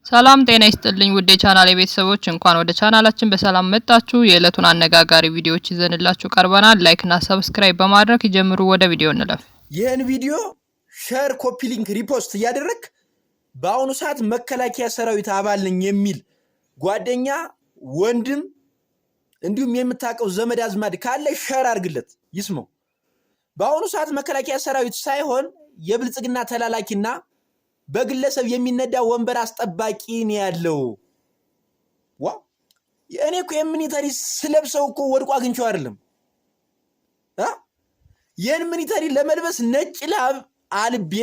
ሰላም ጤና ይስጥልኝ ውድ የቻናሌ ቤተሰቦች እንኳን ወደ ቻናላችን በሰላም መጣችሁ። የዕለቱን አነጋጋሪ ቪዲዮዎች ይዘንላችሁ ቀርበናል። ላይክ እና ሰብስክራይብ በማድረግ ይጀምሩ። ወደ ቪዲዮ እንለፍ። ይህን ቪዲዮ ሼር፣ ኮፒ ሊንክ፣ ሪፖስት እያደረክ በአሁኑ ሰዓት መከላከያ ሰራዊት አባል ነኝ የሚል ጓደኛ ወንድም እንዲሁም የምታውቀው ዘመድ አዝማድ ካለ ሼር አድርግለት ይስማው። በአሁኑ ሰዓት መከላከያ ሰራዊት ሳይሆን የብልጽግና ተላላኪና በግለሰብ የሚነዳ ወንበር አስጠባቂ ነው ያለው። እኔ እኮ የሚኒተሪ ስለብሰው እኮ ወድቆ አግኝቼው አይደለም። ይህን ሚኒተሪ ለመልበስ ነጭ ላብ አልቤ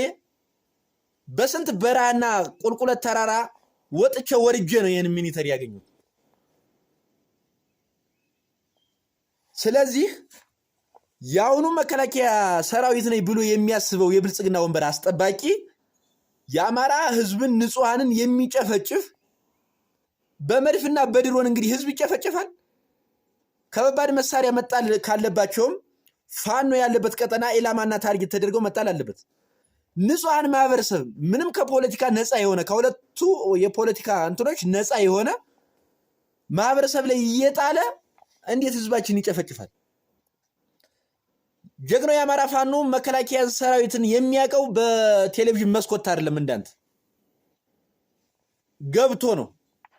በስንት በረሃና ቁልቁለት ተራራ ወጥቼ ወርጄ ነው ይህን ሚኒተሪ ያገኘሁት። ስለዚህ ያውኑ መከላከያ ሰራዊት ነኝ ብሎ የሚያስበው የብልጽግና ወንበር አስጠባቂ የአማራ ህዝብን ንጹሃንን የሚጨፈጭፍ በመድፍና በድሮን እንግዲህ ህዝብ ይጨፈጭፋል። ከባድ መሳሪያ መጣል ካለባቸውም ፋኖ ያለበት ቀጠና ኢላማና ታርጌት ተደርገው መጣል አለበት። ንጹሃን ማህበረሰብ ምንም ከፖለቲካ ነፃ የሆነ ከሁለቱ የፖለቲካ እንትኖች ነፃ የሆነ ማህበረሰብ ላይ እየጣለ እንዴት ህዝባችን ይጨፈጭፋል? ጀግናው የአማራ ፋኖ መከላከያ ሰራዊትን የሚያቀው በቴሌቪዥን መስኮት አይደለም። እንዳንተ ገብቶ ነው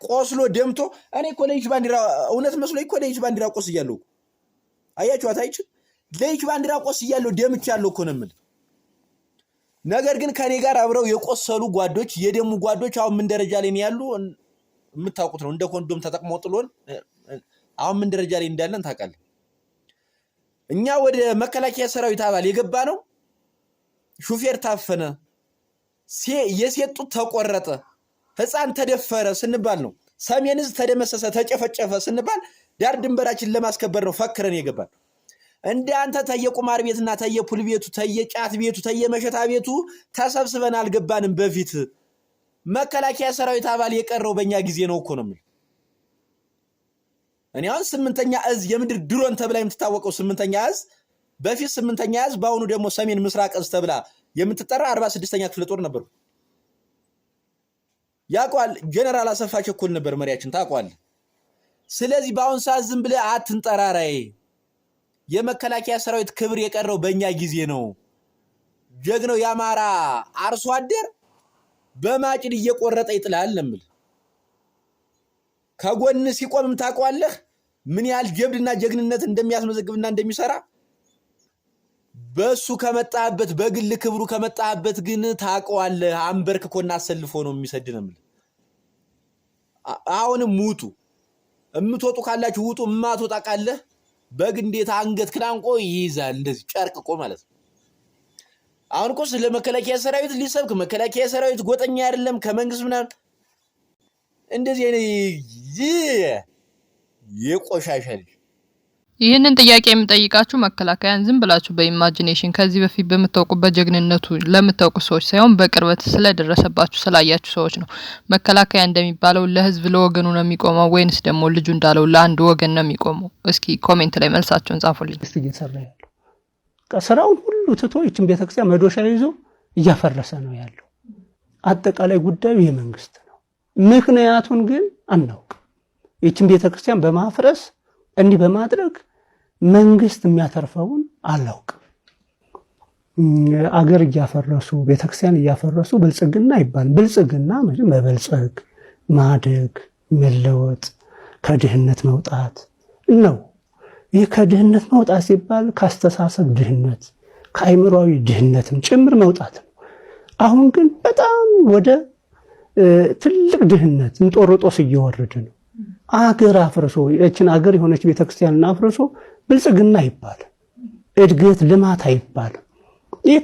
ቆስሎ ደምቶ። እኔ እኮ ለይች ባንዲራ እውነት መስሎ እኮ ለይች ባንዲራ ቆስ እያለው አያችኋት አይችል ለይች ባንዲራ ቆስ እያለው ደምቻለሁ እኮ ነው የምል። ነገር ግን ከኔ ጋር አብረው የቆሰሉ ጓዶች የደሙ ጓዶች አሁን ምን ደረጃ ላይ ነው ያሉ የምታውቁት ነው። እንደ ኮንዶም ተጠቅመው ጥሎን አሁን ምን ደረጃ ላይ እንዳለን ታውቃለህ። እኛ ወደ መከላከያ ሰራዊት አባል የገባ ነው ሹፌር ታፈነ፣ የሴት ጡት ተቆረጠ፣ ህፃን ተደፈረ ስንባል ነው። ሰሜን ዕዝ ተደመሰሰ ተጨፈጨፈ ስንባል ዳር ድንበራችን ለማስከበር ነው ፈክረን የገባን። እንደ አንተ ተየቁማር ቤትና ተየፑል ቤቱ ተየጫት ቤቱ ተየመሸታ ቤቱ ተሰብስበን አልገባንም። በፊት መከላከያ ሰራዊት አባል የቀረው በእኛ ጊዜ ነው እኮ ነው። እኔ አሁን 8ኛ ዕዝ የምድር ድሮን ተብላ የምትታወቀው 8ኛ ዕዝ በፊት 8ኛ ዕዝ በአሁኑ ደግሞ ሰሜን ምስራቅ ዕዝ ተብላ የምትጠራ 46ኛ ክፍለ ጦር ነበር። ያቋል ጀነራል አሰፋ ቸኮል ነበር መሪያችን ታቋል። ስለዚህ በአሁን ሰዓት ዝም ብለህ አትንጠራራይ። የመከላከያ ሰራዊት ክብር የቀረው በእኛ ጊዜ ነው። ጀግናው የአማራ አርሶ አደር በማጭድ እየቆረጠ ይጥላል ለምል ከጎን ሲቆምም ታቋለህ ምን ያህል ጀብድና ጀግንነት እንደሚያስመዘግብና እንደሚሰራ። በሱ ከመጣበት በግል ክብሩ ከመጣበት ግን ታቋለህ። አንበርክኮና አሰልፎ ነው የሚሰድነም። አሁንም ውጡ፣ እምትወጡ ካላችሁ ውጡ። ማትወጣ ካለህ በግንዴታ አንገት ክላንቆ ይይዛል እንደዚህ ጨርቅቆ ማለት ነው። አሁን እኮ ስለ መከላከያ ሰራዊት ሊሰብክ መከላከያ ሰራዊት ጎጠኛ አይደለም ከመንግስት ምናምን እንደዚህ የቆሻሻ ልጅ። ይህንን ጥያቄ የምጠይቃችሁ መከላከያን ዝም ብላችሁ በኢማጂኔሽን ከዚህ በፊት በመታወቁበት ጀግንነቱ ለምታውቁ ሰዎች ሳይሆን በቅርበት ስለደረሰባችሁ ስላያችሁ ሰዎች ነው። መከላከያ እንደሚባለው ለህዝብ ለወገኑ ነው የሚቆመው ወይንስ ደግሞ ልጁ እንዳለው ለአንድ ወገን ነው የሚቆመው? እስኪ ኮሜንት ላይ መልሳችሁን ጻፉልኝ። እስቲ እየሰራ ያለው ከስራውን ሁሉ ትቶ ይችን ቤተክርስቲያን መዶሻ ይዞ እያፈረሰ ነው ያለው። አጠቃላይ ጉዳዩ የመንግስት ነው። ምክንያቱን ግን አናውቅም። ይችን ቤተክርስቲያን በማፍረስ እንዲህ በማድረግ መንግስት የሚያተርፈውን አላውቅም። አገር እያፈረሱ ቤተክርስቲያን እያፈረሱ ብልጽግና ይባል። ብልጽግና መበልጸግ፣ ማደግ፣ መለወጥ፣ ከድህነት መውጣት ነው። ይህ ከድህነት መውጣት ሲባል ካስተሳሰብ ድህነት ከአይምሮዊ ድህነትም ጭምር መውጣት ነው። አሁን ግን በጣም ወደ ትልቅ ድህነት እንጦርጦስ እየወረደ ነው። አገር አፍርሶ እቺን አገር የሆነች ቤተክርስቲያንን አፍርሶ ብልጽግና ይባላል፣ እድገት ልማት አይባልም። ይህ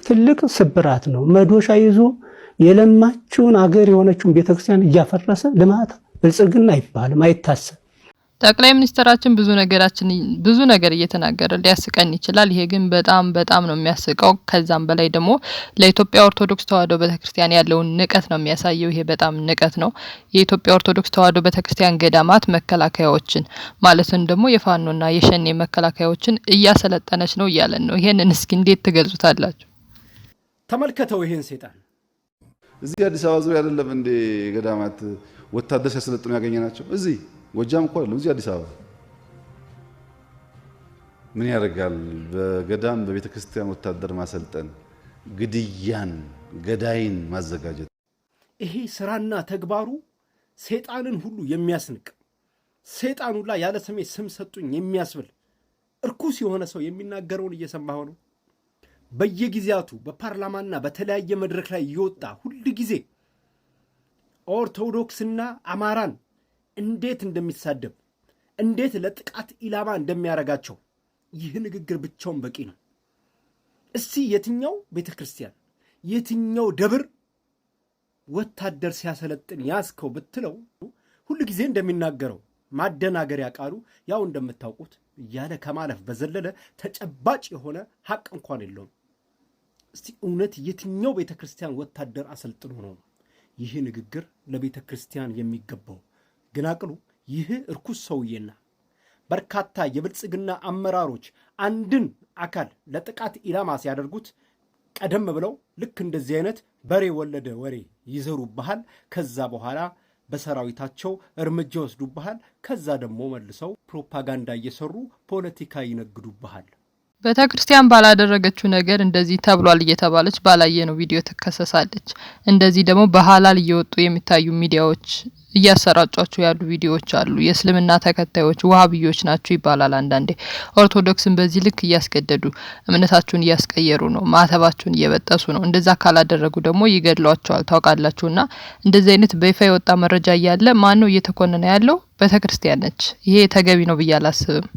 ትልቅ ስብራት ነው። መዶሻ ይዞ የለማችውን አገር የሆነችውን ቤተክርስቲያን እያፈረሰ ልማት ብልጽግና አይባልም፣ አይታሰብ። ጠቅላይ ሚኒስትራችን ብዙ ነገር እየተናገረ ሊያስቀን ይችላል። ይሄ ግን በጣም ነው የሚያስቀው። ከዛም በላይ ደግሞ ለኢትዮጵያ ኦርቶዶክስ ተዋሕዶ ቤተክርስቲያን ያለውን ንቀት ነው የሚያሳየው። ይሄ በጣም ንቀት ነው። የኢትዮጵያ ኦርቶዶክስ ተዋሕዶ ቤተክርስቲያን ገዳማት መከላከያዎችን ማለትም ደግሞ የፋኖና የሸኔ መከላከያዎችን እያሰለጠነች ነው እያለን ነው። ይሄንን እስኪ እንዴት ትገልጹታላችሁ? ተመልከተው ይሄን ሰይጣን እዚህ አዲስ አበባ ዙሪያ አይደለም እንዴ ገዳማት ወታደር ሲያሰለጥኑ ያገኘናቸው? እዚህ ጎጃም እኮ አይደለም፣ እዚህ አዲስ አበባ ምን ያደርጋል? በገዳም በቤተ ክርስቲያን ወታደር ማሰልጠን፣ ግድያን፣ ገዳይን ማዘጋጀት። ይሄ ስራና ተግባሩ ሰይጣንን ሁሉ የሚያስንቅ ሰይጣኑ ላይ ያለ ስሜ ስም ሰጡኝ የሚያስብል እርኩስ የሆነ ሰው የሚናገረውን እየሰማሁ ነው። በየጊዜያቱ በፓርላማና በተለያየ መድረክ ላይ እየወጣ ሁል ጊዜ ኦርቶዶክስና አማራን እንዴት እንደሚሳደብ እንዴት ለጥቃት ኢላማ እንደሚያረጋቸው ይህ ንግግር ብቻውን በቂ ነው። እስቲ የትኛው ቤተክርስቲያን የትኛው ደብር ወታደር ሲያሰለጥን ያስከው ብትለው ሁሉ ጊዜ እንደሚናገረው ማደናገሪያ ቃሉ ያው እንደምታውቁት እያለ ከማለፍ በዘለለ ተጨባጭ የሆነ ሐቅ እንኳን የለውም። እስቲ እውነት የትኛው ቤተክርስቲያን ወታደር አሰልጥኖ ነው ይህ ንግግር ለቤተክርስቲያን የሚገባው? ግን አቅሉ ይህ እርኩስ ሰውዬና በርካታ የብልጽግና አመራሮች አንድን አካል ለጥቃት ኢላማ ሲያደርጉት ቀደም ብለው ልክ እንደዚህ አይነት በሬ ወለደ ወሬ ይዘሩብሃል። ከዛ በኋላ በሰራዊታቸው እርምጃ ወስዱብሃል። ከዛ ደግሞ መልሰው ፕሮፓጋንዳ እየሰሩ ፖለቲካ ይነግዱብሃል። ቤተክርስቲያን ባላደረገችው ነገር እንደዚህ ተብሏል እየተባለች ባላየነው ቪዲዮ ትከሰሳለች። እንደዚህ ደግሞ በሐላል እየወጡ የሚታዩ ሚዲያዎች እያሰራጯቸው ያሉ ቪዲዮዎች አሉ። የእስልምና ተከታዮች ዋሃብዮች ናቸው ይባላል። አንዳንዴ ኦርቶዶክስን በዚህ ልክ እያስገደዱ እምነታቸውን እያስቀየሩ ነው፣ ማተባቸውን እየበጠሱ ነው። እንደዛ ካላደረጉ ደግሞ ይገድሏቸዋል። ታውቃላችሁና እንደዚህ አይነት በይፋ የወጣ መረጃ እያለ ማን ነው እየተኮነነ ያለው? ቤተክርስቲያን ነች። ይሄ ተገቢ ነው ብዬ አላስብም።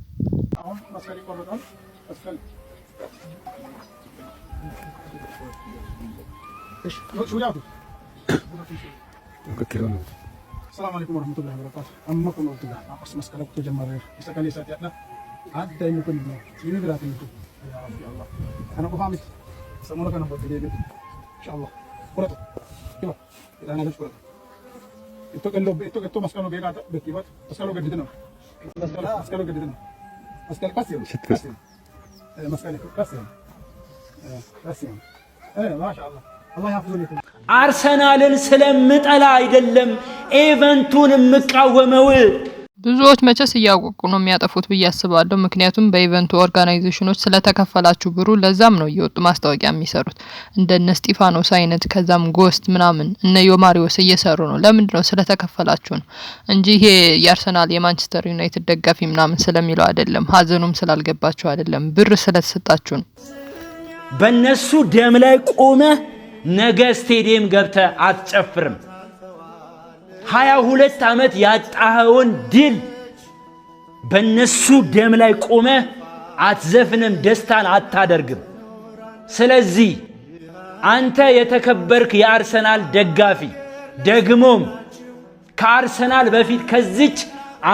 السلام عليكم ورحمة الله وبركاته. أمكم ورحمة الله. أقص مسكلك تجمع يسكلي ساتياتنا. عاد يمكن يمكن براتي يمكن. يا رب يا الله. أنا بفهمك. سمولك أنا بدي إن شاء الله. قرطة. كيف؟ إذا أنا ليش قرطة. إتو مسكلو بيجا بكيبات. مسكلو قديدنا. مسكلو قديدنا. مسكلو كاسيم. كاسيم. مسكلو كاسيم. كاسيم. ما شاء الله. الله يحفظه لكم. አርሰናልን ስለምጠላ አይደለም ኢቨንቱን መቃወመው። ብዙዎች መቼስ እያወቁ ነው የሚያጠፉት ብዬ አስባለሁ። ምክንያቱም በኢቨንቱ ኦርጋናይዜሽኖች ስለተከፈላችሁ ብሩ ለዛም ነው እየወጡ ማስታወቂያ የሚሰሩት እንደነ ስቲፋኖስ አይነት ከዛም ጎስት ምናምን እነ ዮማሪዎስ እየሰሩ ነው። ለምንድን ነው? ስለተከፈላችሁ ነው እንጂ ይሄ የአርሰናል የማንቸስተር ዩናይትድ ደጋፊ ምናምን ስለሚለው አይደለም። ሀዘኑም ስላልገባችሁ አይደለም። ብር ስለተሰጣችሁ ነው። በእነሱ ደም ላይ ቆመ ነገ ስቴዲየም ገብተ አትጨፍርም። 22 ዓመት ያጣኸውን ድል በእነሱ ደም ላይ ቆመ አትዘፍንም፣ ደስታን አታደርግም። ስለዚህ አንተ የተከበርክ የአርሰናል ደጋፊ ደግሞም ከአርሰናል በፊት ከዚች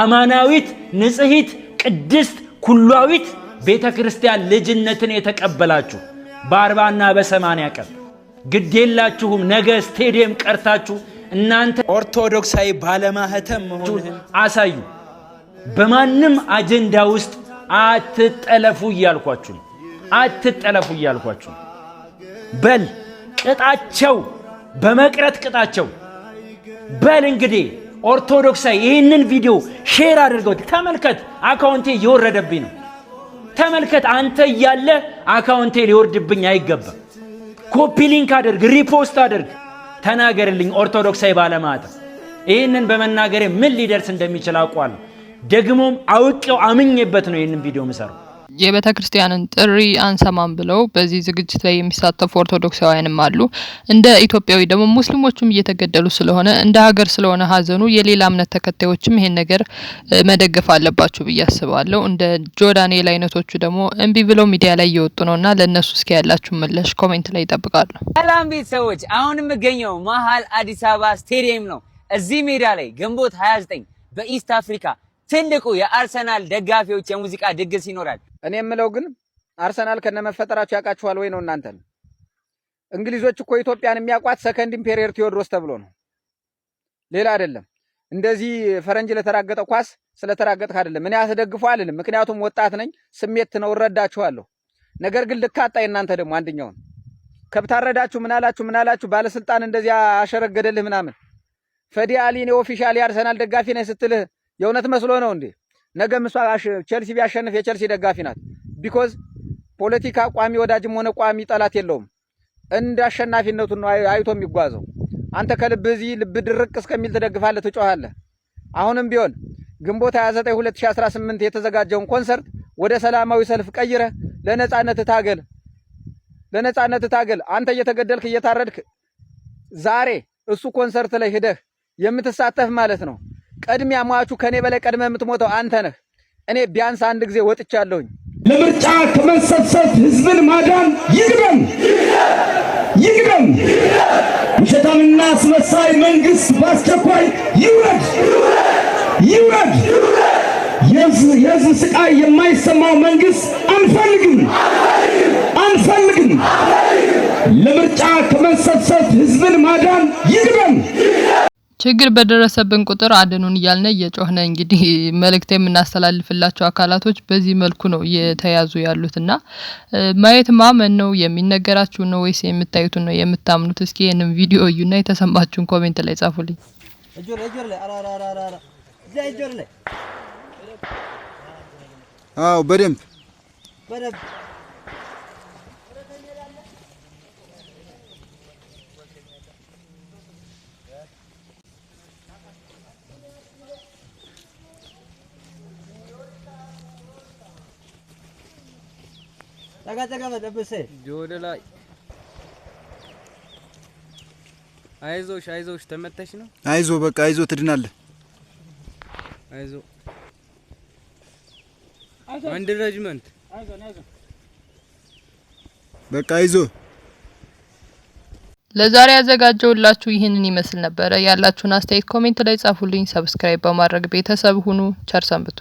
አማናዊት ንጽሕት ቅድስት ኩሏዊት ቤተክርስቲያን ልጅነትን የተቀበላችሁ በ40 እና በ80 ቀን ግዴላችሁም ነገ ስቴዲየም ቀርታችሁ እናንተ ኦርቶዶክሳዊ ባለማህተም መሆንህን አሳዩ። በማንም አጀንዳ ውስጥ አትጠለፉ እያልኳችሁ ነው። አትጠለፉ እያልኳችሁ በል ቅጣቸው፣ በመቅረት ቅጣቸው። በል እንግዲህ ኦርቶዶክሳዊ ይህንን ቪዲዮ ሼር አድርገው ተመልከት። አካውንቴ እየወረደብኝ ነው። ተመልከት። አንተ እያለ አካውንቴ ሊወርድብኝ አይገባም። ኮፒ ሊንክ አድርግ፣ ሪፖስት አድርግ፣ ተናገርልኝ። ኦርቶዶክሳዊ ባለማህተም ይህንን በመናገሬ ምን ሊደርስ እንደሚችል አውቃለሁ። ደግሞም አውቄው አምኜበት ነው ይህንን ቪዲዮ የምሰራው። የቤተክርስቲያንን ጥሪ አንሰማም ብለው በዚህ ዝግጅት ላይ የሚሳተፉ ኦርቶዶክሳውያንም አሉ። እንደ ኢትዮጵያዊ ደግሞ ሙስሊሞችም እየተገደሉ ስለሆነ እንደ ሀገር ስለሆነ ሀዘኑ የሌላ እምነት ተከታዮችም ይሄን ነገር መደገፍ አለባችሁ ብዬ አስባለሁ። እንደ ጆዳንኤል አይነቶቹ ደግሞ እምቢ ብለው ሚዲያ ላይ እየወጡ ነውና ለነሱ እስኪ ያላችሁ ምላሽ ኮሜንት ላይ ይጠብቃሉ። ሰላም ቤተሰቦች፣ አሁን የምገኘው መሀል አዲስ አበባ ስቴዲየም ነው። እዚህ ሜዳ ላይ ግንቦት 29 በኢስት አፍሪካ ትልቁ የአርሰናል ደጋፊዎች የሙዚቃ ድግስ ይኖራል። እኔ የምለው ግን አርሰናል ከነመፈጠራቸው ያውቃችኋል ወይ ነው እናንተ? እንግሊዞች እኮ ኢትዮጵያን የሚያውቋት ሰከንድ ኢምፔሪየር ቴዎድሮስ ተብሎ ነው፣ ሌላ አይደለም። እንደዚህ ፈረንጅ ለተራገጠ ኳስ ስለተራገጥክ አይደለም። እኔ አስደግፈው አልልም፣ ምክንያቱም ወጣት ነኝ፣ ስሜት ነው፣ እረዳችኋለሁ። ነገር ግን ልካጣ እናንተ ደግሞ አንደኛውን ከብታረዳችሁ ምን አላችሁ ባለስልጣን እንደዚያ አሸረገደልህ ምናምን። ፈዲ አሊ ነው ኦፊሻሊ አርሰናል ደጋፊ ነኝ ስትልህ የእውነት መስሎ ነው እንዴ? ነገም እሷ ቼልሲ ቢያሸንፍ የቼልሲ ደጋፊ ናት። ቢኮዝ ፖለቲካ ቋሚ ወዳጅም ሆነ ቋሚ ጠላት የለውም። እንደ አሸናፊነቱ ነው አይቶ የሚጓዘው። አንተ ከልብህ እዚህ ልብ ድርቅ እስከሚል ትደግፋለህ፣ ትጮሃለህ። አሁንም ቢሆን ግንቦት 29 2018 የተዘጋጀውን ኮንሰርት ወደ ሰላማዊ ሰልፍ ቀይረህ ለነጻነት ታገል። አንተ እየተገደልክ እየታረድክ ዛሬ እሱ ኮንሰርት ላይ ሄደህ የምትሳተፍ ማለት ነው። ቀድሚያ ሟቹ ከኔ በላይ ቀድመህ የምትሞተው አንተ ነህ። እኔ ቢያንስ አንድ ጊዜ ወጥቻለሁኝ። ለምርጫ ከመሰብሰብ ህዝብን ማዳን ይግደም። ውሸታምና አስመሳይ መንግስት በአስቸኳይ ይውረድ። የህዝብ ስቃይ የማይሰማው መንግስት አንፈልግም። ለምርጫ ከመሰብሰብ ህዝብን ማዳን ይግደም። ችግር በደረሰብን ቁጥር አድኑን እያልን እየጮህነ እንግዲህ መልእክት የምናስተላልፍላቸው አካላቶች በዚህ መልኩ ነው እየተያዙ ያሉትና ማየት ማመን ነው። የሚነገራችሁ ነው ወይስ የምታዩት ነው የምታምኑት? እስኪ ይሄንን ቪዲዮ እዩና የተሰማችሁን ኮሜንት ላይ ጻፉልኝ። አዎ በደንብ ጠጋ በደብሰ ጆደ ላይ አይዞሽ ተመተሽ ነው። አይዞ በቃ አይዞ ትድናለህ። አይዞ አንድ ረጅመንት በቃ አይዞ። ለዛሬ ያዘጋጀውላችሁ ይህንን ይመስል ነበር። ያላችሁን አስተያየት ኮሜንት ላይ ጻፉልኝ። ሰብስክራይብ በማድረግ ቤተሰብ ሁኑ። ቸር ሰንብቱ።